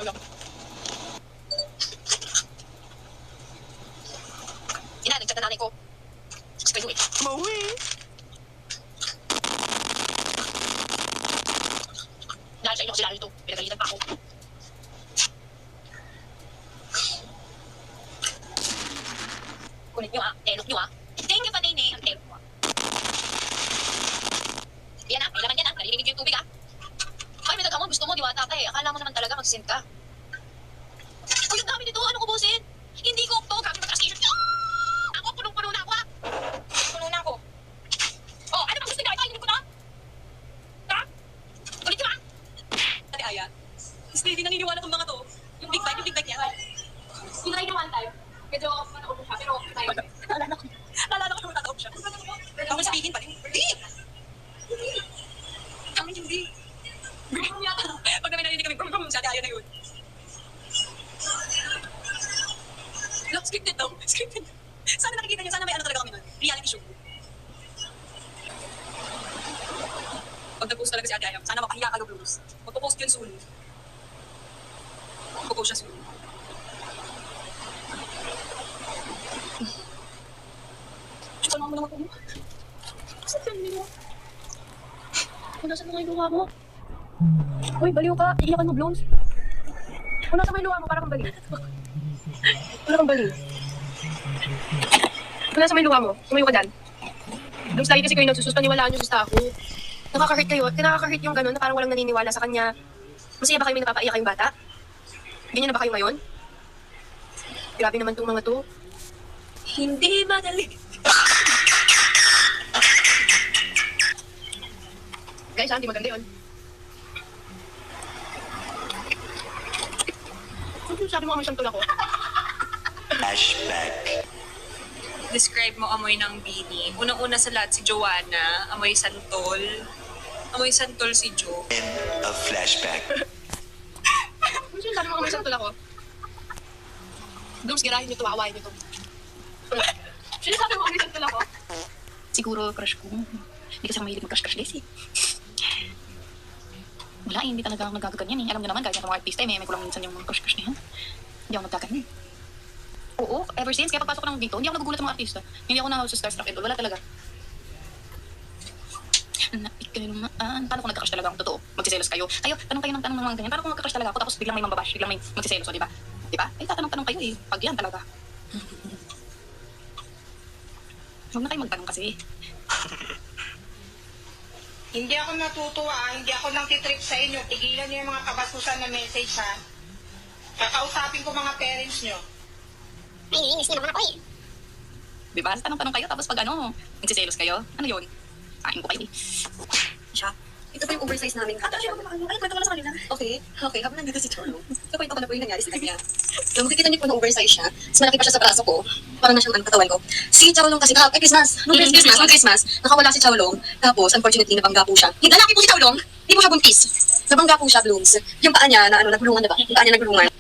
Ayaw lang. Ina, nag-chat na nanay ko. Kasi kayo eh. Mauwi. Dahil sa inyo kasi lalo ito. Pinagalitan pa ako. Kulit nyo telok nyo Thank you pa, Nene. Ang telok mo Yan may laman yan narinig yung tubig Ay, may nagkamon, gusto mo, diwata ka Akala mo naman talaga mag-send ka. Uy, ang dami nito, anong ubusin? Hindi ko to, grabe mag-trustation. Ako, punong-puno na ako Puno na ako. Oh, ano bang gusto niya? Ito, ko na? Ha? Ulit nyo Ate Aya, hindi naniniwala tong mga to. Yung big bike niya. Yung nakikita one time, medyo manood mo siya, pero naalala ko naman tataob siya. Bawal sabihin pa rin. Kami hindi. Pag namin narinig kami, si Ate Aya na yun. Look, scripted daw. Scripted. Sana nakikita niyo, sana may ano talaga kami nun. Reality show. Pag nag-post talaga si Ate Aya, sana makahiya ka blues. Magpo-post yun soon. Magpo-post siya soon. Gusto naman mo naman po. Saan ka nila? Kung nasa mga luha mo? Uy, baliw ka. Iiyakan mo, Blooms. Kung nasa may luha mo, para kang baliw. Para kang baliw. Kung nasa may luha mo, sumayo ka dyan. Blooms, lagi kasi kayo nagsususpan, niwalaan nyo sa ako. Nakaka-hurt kayo. Nakaka-hurt yung gano'n na parang walang naniniwala sa kanya. Masaya ba kayo may napapaiyak kayong bata? Ganyan na ba kayo ngayon? Grabe naman tong mga to. Hindi madali. Guys, hindi maganda yun. Ano sabi mo amoy santol ako? Flashback. Describe mo amoy ng bini. Unang-una sa lahat si Joanna, amoy santol. Amoy santol si Jo. End of flashback. Ano sabi mo amoy santol ako? Blooms, girahin nyo to, awayin nyo to. Sino sabi mo amoy santol ako? Siguro crush ko. Hindi kasi ako mahilig mag-crush guys eh. Wala hindi talaga ako nagkakaganyan Alam niyo naman, kahit yung mga artista may kulang minsan yung mga crush na yan. Hindi ako nagkaganyan Oo, ever since, kaya pagpasok ko lang dito, hindi ako nagugulat ng mga artista. Hindi ako na-starstruck and all, wala talaga. Paano kung nagka-crush talaga ako? Totoo, magsiselos kayo. Tanong kayo ng mga ganyan. Paano kung nagka-crush talaga ako tapos biglang may mambabash, biglang may magsiselos, di ba? Diba? Tatanong kayo pag yan talaga. Huwag na kayo magtanong kasi. Hindi ako natutuwa, hindi ako nang titrip sa inyo. Tigilan niyo yung mga kabasusan na message, ha? Kakausapin ko mga parents niyo. Ay, naiinis na naman ako Diba? Tanong kayo tapos pag magsiselos kayo. Ano yun? Kain ko kayo Siya. Ito pa yung oversize namin. Siya, kwento ko lang sa kanila. Okay. Habang nandito si Cholo, kwento ko na po yung nangyari sa kanya. So, makikita niyo po na oversize siya. Mas malaki pa siya sa braso ko. Parang na siyang katawan ko. Si Chowlong kasi, Christmas. Nung Christmas, nakawala si Chowlong. Tapos, unfortunately, nabangga po siya. Hindi, lalaki po si Chowlong. Hindi po siya buntis. Nabangga po siya, Blooms. Yung paa niya, na nagbulungan, diba? Yung paa niya nagbulungan.